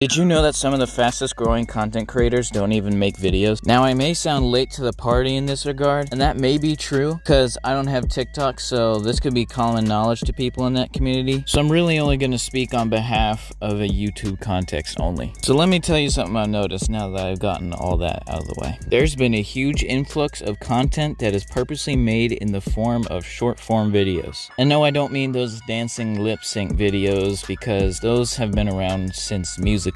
Did you know that some of the fastest growing content creators don't even make videos? Now, I may sound late to the party in this regard, and that may be true because I don't have TikTok, so this could be common knowledge to people in that community. So I'm really only going to speak on behalf of a YouTube context only. So let me tell you something I've noticed now that I've gotten all that out of the way. There's been a huge influx of content that is purposely made in the form of short form videos. And no, I don't mean those dancing lip sync videos because those have been around since Musical.ly.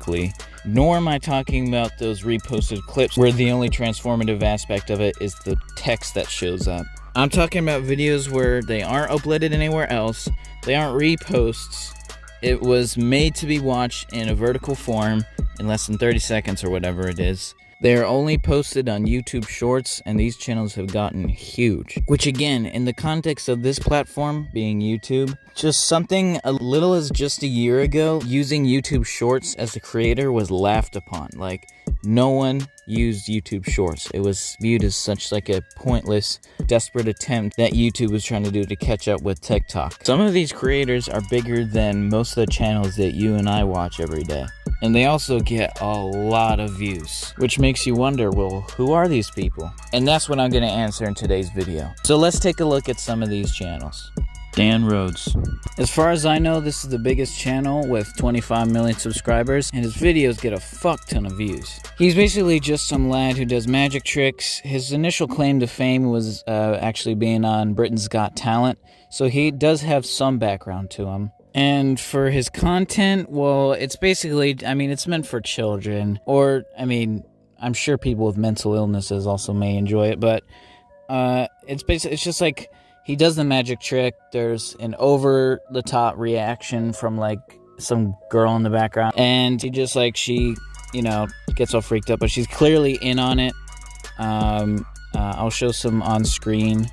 Nor am I talking about those reposted clips where the only transformative aspect of it is the text that shows up. I'm talking about videos where they aren't uploaded anywhere else, they aren't reposts, it was made to be watched in a vertical form in less than 30 seconds or whatever it is. They are only posted on YouTube Shorts, and these channels have gotten huge. Which again, in the context of this platform being YouTube, just something as little as just a year ago, using YouTube Shorts as a creator was laughed upon. Like, no one used YouTube Shorts. It was viewed as such like a pointless, desperate attempt that YouTube was trying to do to catch up with TikTok. Some of these creators are bigger than most of the channels that you and I watch every day. And they also get a lot of views, which makes you wonder, well, who are these people? And that's what I'm going to answer in today's video. So let's take a look at some of these channels. Dan Rhodes. As far as I know, this is the biggest channel with 25 million subscribers, and his videos get a fuck ton of views. He's basically just some lad who does magic tricks. His initial claim to fame was actually being on Britain's Got Talent, so he does have some background to him. And for his content, well, it's basically, I mean, it's meant for children, or, I mean, I'm sure people with mental illnesses also may enjoy it, but it's basically, it's just like, he does the magic trick, there's an over-the-top reaction from, like, some girl in the background, and he just, like, she, you know, gets all freaked up, but she's clearly in on it. I'll show some on screen.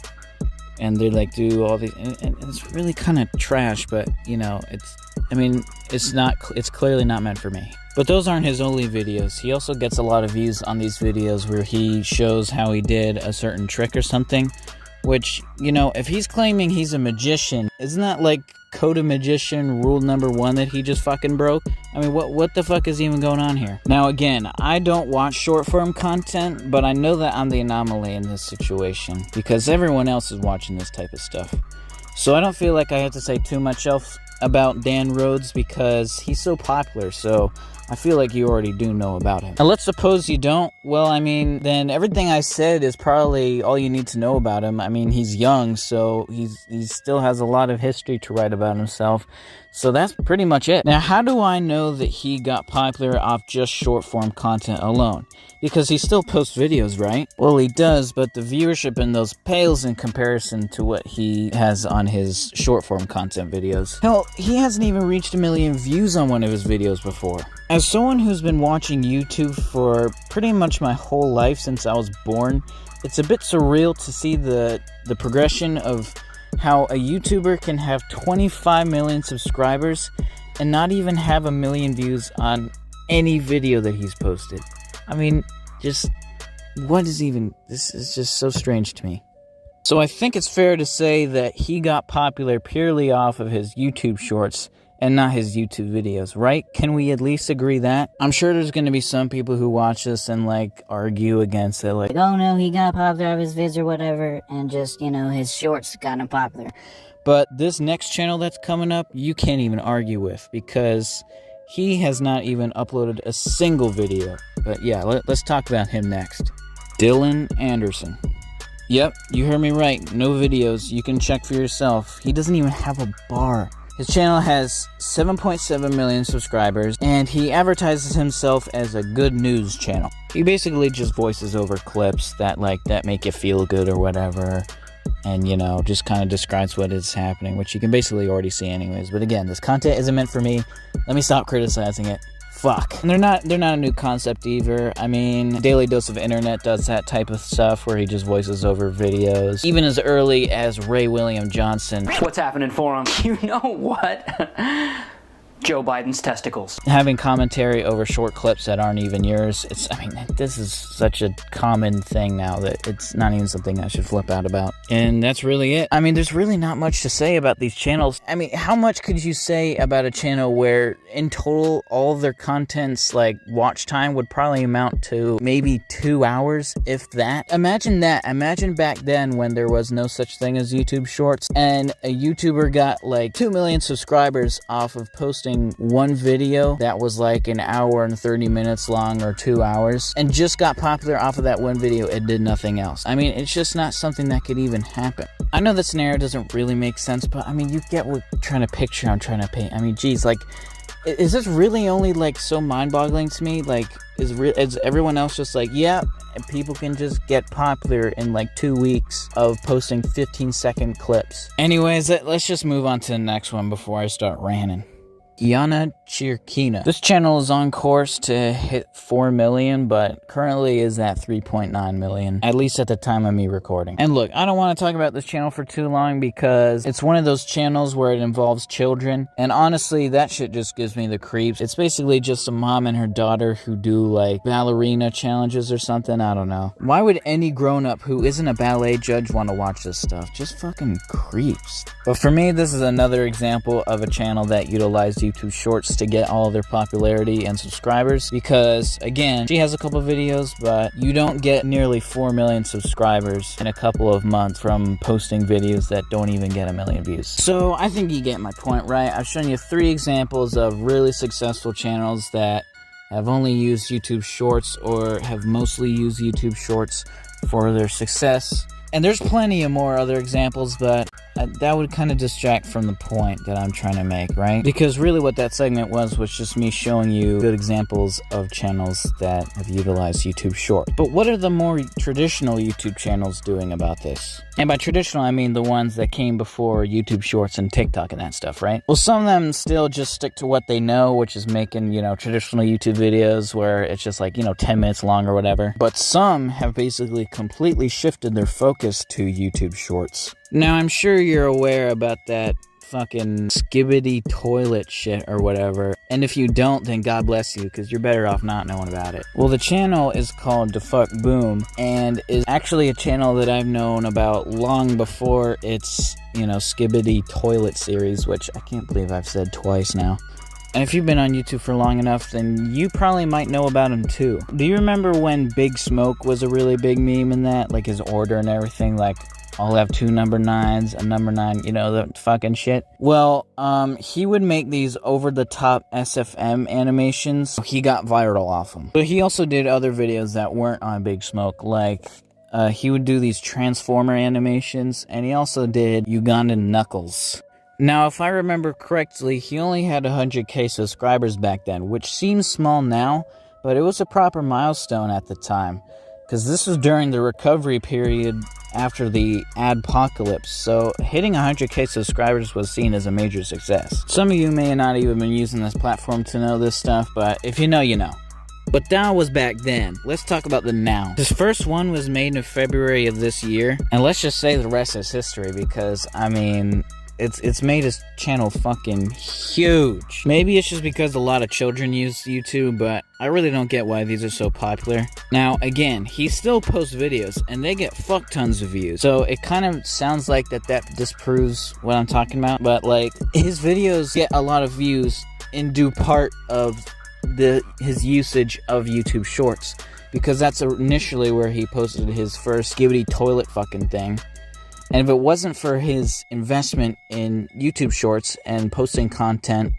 And they like do all these, and it's really kind of trash, but you know, it's clearly not meant for me. But those aren't his only videos. He also gets a lot of views on these videos where he shows how he did a certain trick or something, which, you know, if he's claiming he's a magician, isn't that like Code of Magician rule number 1 that he just fucking broke? I mean, what the fuck is even going on here? Now again, I don't watch short form content, but I know that I'm the anomaly in this situation because everyone else is watching this type of stuff. So I don't feel like I have to say too much else about Dan Rhodes because he's so popular, so I feel like you already do know about him. Now let's suppose you don't. Well, I mean, then everything I said is probably all you need to know about him. I mean, he's young, so he still has a lot of history to write about himself. So that's pretty much it. Now, how do I know that he got popular off just short form content alone? Because he still posts videos, right? Well, he does, but the viewership in those pales in comparison to what he has on his short form content videos. Hell, he hasn't even reached 1 million views on one of his videos before. As someone who's been watching YouTube for pretty much my whole life since I was born, it's a bit surreal to see the progression of how a YouTuber can have 25 million subscribers and not even have 1 million views on any video that he's posted. I mean, just, what is even, this is just so strange to me. So I think it's fair to say that he got popular purely off of his YouTube shorts and not his YouTube videos, right? Can we at least agree that? I'm sure there's going to be some people who watch this and, like, argue against it, like, oh no, he got popular off his vids or whatever, and just, you know, his shorts got him popular. But this next channel that's coming up, you can't even argue with, because he has not even uploaded a single video. But yeah, let's talk about him next. Dylan Anderson. Yep, you heard me right, no videos, you can check for yourself. He doesn't even have a bar. His channel has 7.7 million subscribers, and he advertises himself as a good news channel. He basically just voices over clips that make you feel good or whatever, and, you know, just kind of describes what is happening, which you can basically already see anyways. But again, this content isn't meant for me. Let me stop criticizing it. Fuck. And they're not a new concept either. I mean, Daily Dose of Internet does that type of stuff where he just voices over videos. Even as early as Ray William Johnson. What's happening, Forum? You know what? Joe Biden's testicles. Having commentary over short clips that aren't even yours. This is such a common thing now that it's not even something I should flip out about. And that's really it. There's really not much to say about these channels. How much could you say about a channel where in total all of their content's like watch time would probably amount to maybe 2 hours, if that? Imagine that. Imagine back then when there was no such thing as YouTube Shorts and a YouTuber got like 2 million subscribers off of posting one video that was like an hour and 30 minutes long or 2 hours and just got popular off of that one video and did nothing else. It's just not something that could even happen. I know the scenario doesn't really make sense, but you get what picture I'm trying to paint. Geez, like, is this really only like so mind-boggling to me? Like, is everyone else just like, yeah, people can just get popular in like 2 weeks of posting 15-second clips? Anyways, let's just move on to the next one before I start ranting. Yana Chirkina. This channel is on course to hit 4 million, but currently is at 3.9 million, at least at the time of me recording. And look, I don't want to talk about this channel for too long because it's one of those channels where it involves children, and honestly, that shit just gives me the creeps. It's basically just a mom and her daughter who do like ballerina challenges or something, I don't know. Why would any grown-up who isn't a ballet judge want to watch this stuff? Just fucking creeps. But for me, this is another example of a channel that utilized YouTube Shorts to get all of their popularity and subscribers, because again, she has a couple videos, but you don't get nearly 4 million subscribers in a couple of months from posting videos that don't even get 1 million views. So I think you get my point, right? I've shown you 3 examples of really successful channels that have only used YouTube Shorts or have mostly used YouTube Shorts for their success. And there's plenty of more other examples, but that would kind of distract from the point that I'm trying to make, right? Because really what that segment was just me showing you good examples of channels that have utilized YouTube Shorts. But what are the more traditional YouTube channels doing about this? And by traditional, I mean the ones that came before YouTube Shorts and TikTok and that stuff, right? Well, some of them still just stick to what they know, which is making, traditional YouTube videos where it's just like, 10 minutes long or whatever. But some have basically completely shifted their focus to YouTube Shorts. Now, I'm sure you're aware about that fucking skibbity toilet shit or whatever, and if you don't, then God bless you, because you're better off not knowing about it. Well, the channel is called Da Fuck Boom, and is actually a channel that I've known about long before its, skibbity toilet series, which I can't believe I've said twice now. And if you've been on YouTube for long enough, then you probably might know about him too. Do you remember when Big Smoke was a really big meme in that? Like his order and everything, like, I'll have 2 number 9s, a number 9, the fucking shit. Well, he would make these over-the-top SFM animations. He got viral off them. But he also did other videos that weren't on Big Smoke, like, he would do these Transformer animations, and he also did Ugandan Knuckles. Now, if I remember correctly, he only had 100k subscribers back then, which seems small now, but it was a proper milestone at the time, because this was during the recovery period after the adpocalypse, so hitting 100k subscribers was seen as a major success. Some of you may not even been using this platform to know this stuff, but if you know, you know. But that was back then. Let's talk about the now. His first one was made in February of this year, and let's just say the rest is history, because, it's made his channel fucking huge. Maybe it's just because a lot of children use YouTube, but I really don't get why these are so popular. Now, again, he still posts videos, and they get fuck tons of views. So it kind of sounds like that disproves what I'm talking about, but like, his videos get a lot of views in due part of his usage of YouTube Shorts, because that's initially where he posted his first skibbity toilet fucking thing. And if it wasn't for his investment in YouTube Shorts and posting content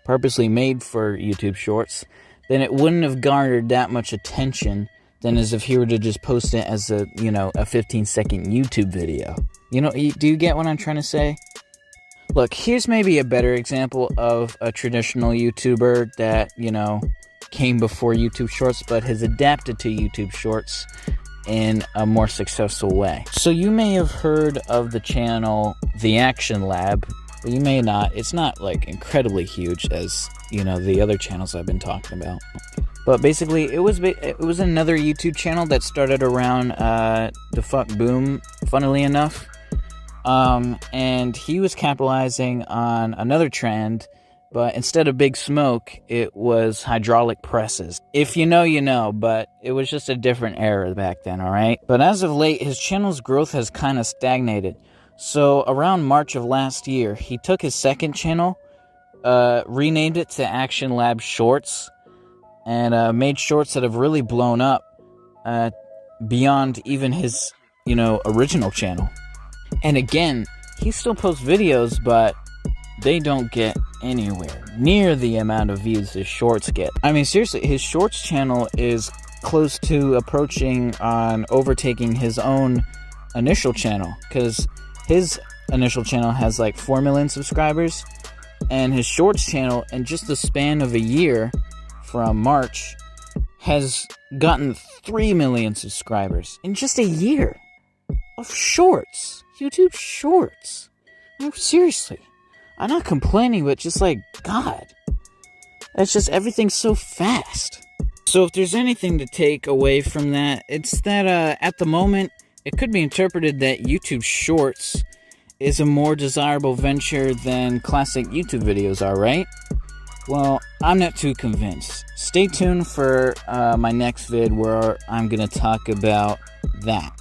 purposely made for YouTube Shorts, then it wouldn't have garnered that much attention than as if he were to just post it as a 15-second YouTube video. Do you get what I'm trying to say? Look, here's maybe a better example of a traditional YouTuber that, came before YouTube Shorts, but has adapted to YouTube Shorts in a more successful way. So you may have heard of the channel The Action Lab, but you may not. It's not like incredibly huge as the other channels I've been talking about. But basically, it was another YouTube channel that started around Da Fuck Boom, funnily enough, and he was capitalizing on another trend but instead of Big Smoke, it was hydraulic presses. If you know, you know, but it was just a different era back then, alright? But as of late, his channel's growth has kind of stagnated. So around March of last year, he took his second channel, renamed it to Action Lab Shorts, and made shorts that have really blown up beyond even his, original channel. And again, he still posts videos, but they don't get anywhere near the amount of views his shorts get. I mean, seriously, his shorts channel is close to approaching on overtaking his own initial channel, because his initial channel has like 4 million subscribers, and his shorts channel, in just the span of a year from March, has gotten 3 million subscribers in just a year of shorts. YouTube shorts. No, seriously. I'm not complaining, but just like, God. It's just, everything's so fast. So if there's anything to take away from that, it's that at the moment, it could be interpreted that YouTube Shorts is a more desirable venture than classic YouTube videos are, right? Well, I'm not too convinced. Stay tuned for my next vid where I'm going to talk about that.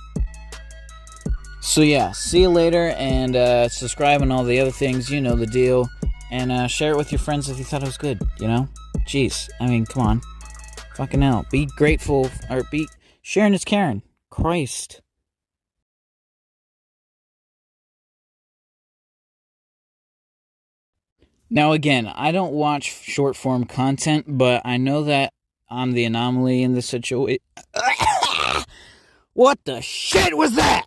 So yeah, see you later, and subscribe and all the other things, you know the deal. And share it with your friends if you thought it was good, Jeez, I mean, come on. Fucking hell. Be grateful, or be... Sharing is caring. Christ. Now again, I don't watch short form content, but I know that I'm the anomaly in this situation. What the shit was that?